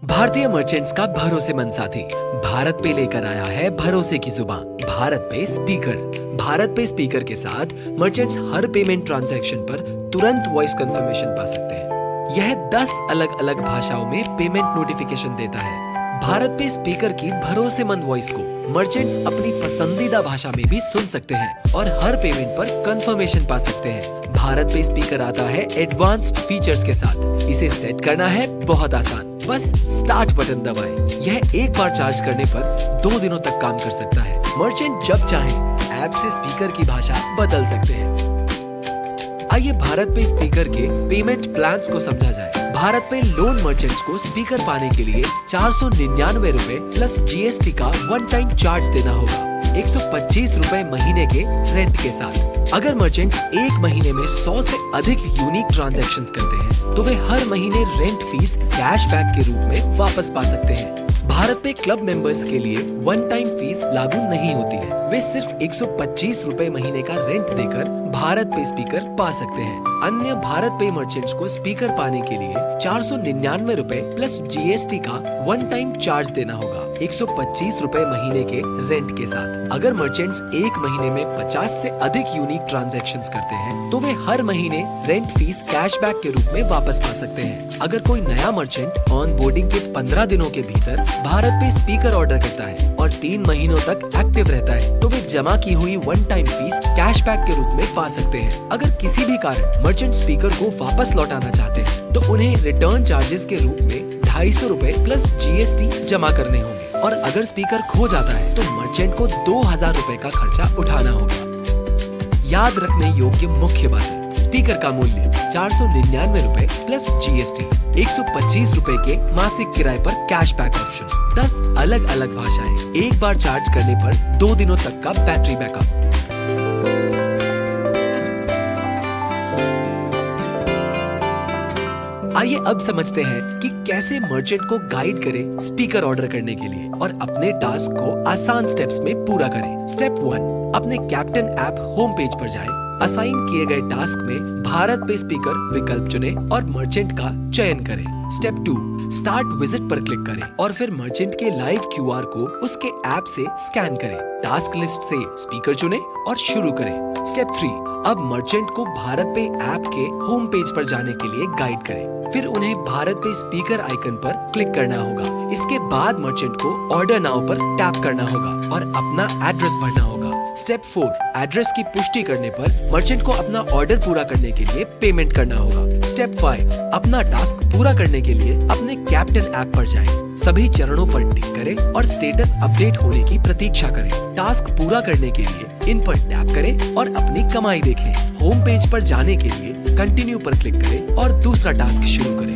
भारतीय मर्चेंट्स का भरोसेमंद साथी भारत पे लेकर आया है भरोसे की जुबान भारत पे स्पीकर। भारत पे स्पीकर के साथ मर्चेंट्स हर पेमेंट ट्रांजैक्शन पर तुरंत वॉइस कंफर्मेशन पा सकते हैं। यह 10 अलग अलग भाषाओं में पेमेंट नोटिफिकेशन देता है। भारत पे स्पीकर की भरोसेमंद वॉइस को मर्चेंट्स अपनी पसंदीदा भाषा में भी सुन सकते हैं और हर पेमेंट पर कंफर्मेशन पा सकते हैं। भारत पे स्पीकर आता है एडवांस्ड फीचर्स के साथ। इसे सेट करना है बहुत आसान, बस स्टार्ट बटन दबाएं। यह एक बार चार्ज करने पर 2 दिनों तक काम कर सकता है। मर्चेंट जब चाहें ऐप से स्पीकर की भाषा बदल सकते हैं। आइए भारत पे स्पीकर के पेमेंट प्लान्स को समझा जाए। भारत पे लोन मर्चेंट्स को स्पीकर पाने के लिए 499 रुपए प्लस जीएसटी का वन टाइम चार्ज देना होगा, 125 रुपए महीने के रेंट के साथ। अगर मर्चेंट्स एक महीने में 100 से अधिक यूनिक ट्रांजैक्शंस करते हैं तो वे हर महीने रेंट फीस कैशबैक के रूप में वापस पा सकते हैं। भारत पे क्लब मेंबर्स के लिए वन टाइम फीस लागू नहीं होती है। वे सिर्फ 125 रुपए महीने का रेंट देकर भारत पे स्पीकर पा सकते हैं। अन्य भारत पे मर्चेंट्स को स्पीकर पाने के लिए 499 रुपए प्लस जीएसटी का वन टाइम चार्ज देना होगा, 125 रुपए महीने के रेंट के साथ। अगर मर्चेंट्स एक महीने में 50 से अधिक यूनिक ट्रांजैक्शंस करते हैं तो वे हर महीने रेंट फीस कैशबैक के रूप में वापस पा सकते हैं। अगर कोई नया मर्चेंट ऑन बोर्डिंग के 15 दिनों के भीतर भारत पे स्पीकर ऑर्डर करता है और 3 महीनों तक एक्टिव रहता है तो वे जमा की हुई वन टाइम फीस कैशबैक के रूप में पा सकते हैं। अगर किसी भी कारण मर्चेंट स्पीकर को वापस लौटाना चाहते हैं तो उन्हें रिटर्न चार्जेस के रूप में 250 रुपए प्लस जीएसटी जमा करने होंगे और अगर स्पीकर खो जाता है तो मर्चेंट को 2000 रुपए का खर्चा उठाना होगा। याद रखने योग्य मुख्य बातें: स्पीकर का मूल्य 499 रुपए प्लस जीएसटी, 125 रुपए के मासिक किराए पर कैशबैक ऑप्शन, 10 अलग अलग भाषाएं, एक बार चार्ज करने पर 2 दिनों तक का बैटरी बैकअप। आइए अब समझते हैं कि कैसे मर्चेंट को गाइड करें स्पीकर ऑर्डर करने के लिए और अपने टास्क को आसान स्टेप्स में पूरा करें। स्टेप 1, अपने कैप्टन ऐप होम पेज पर जाएं। असाइन किए गए टास्क में भारत पे स्पीकर विकल्प चुनें और मर्चेंट का चयन करें। स्टेप 2, स्टार्ट विजिट पर क्लिक करें और फिर मर्चेंट के लाइव क्यूआर को उसके ऐप से स्कैन करें। टास्क लिस्ट से स्पीकर चुनें और शुरू करें। स्टेप 3, अब मर्चेंट को भारत पे ऐप के होम पेज पर जाने के लिए गाइड करें। फिर उन्हें भारत पे स्पीकर आइकन पर क्लिक करना होगा। इसके बाद मर्चेंट को ऑर्डर नाउ पर टैप करना होगा और अपना एड्रेस भरना होगा। स्टेप 4, एड्रेस की पुष्टि करने पर मर्चेंट को अपना ऑर्डर पूरा करने के लिए पेमेंट करना होगा। स्टेप 5, अपना टास्क पूरा करने के लिए अपने कैप्टन ऐप पर जाएं। सभी चरणों पर टिक करें और स्टेटस अपडेट होने की प्रतीक्षा करें। टास्क पूरा करने के लिए इन पर टैप करें और अपनी कमाई देखें। होम पेज पर जाने के लिए कंटिन्यू पर क्लिक करें और दूसरा टास्क शुरू करें।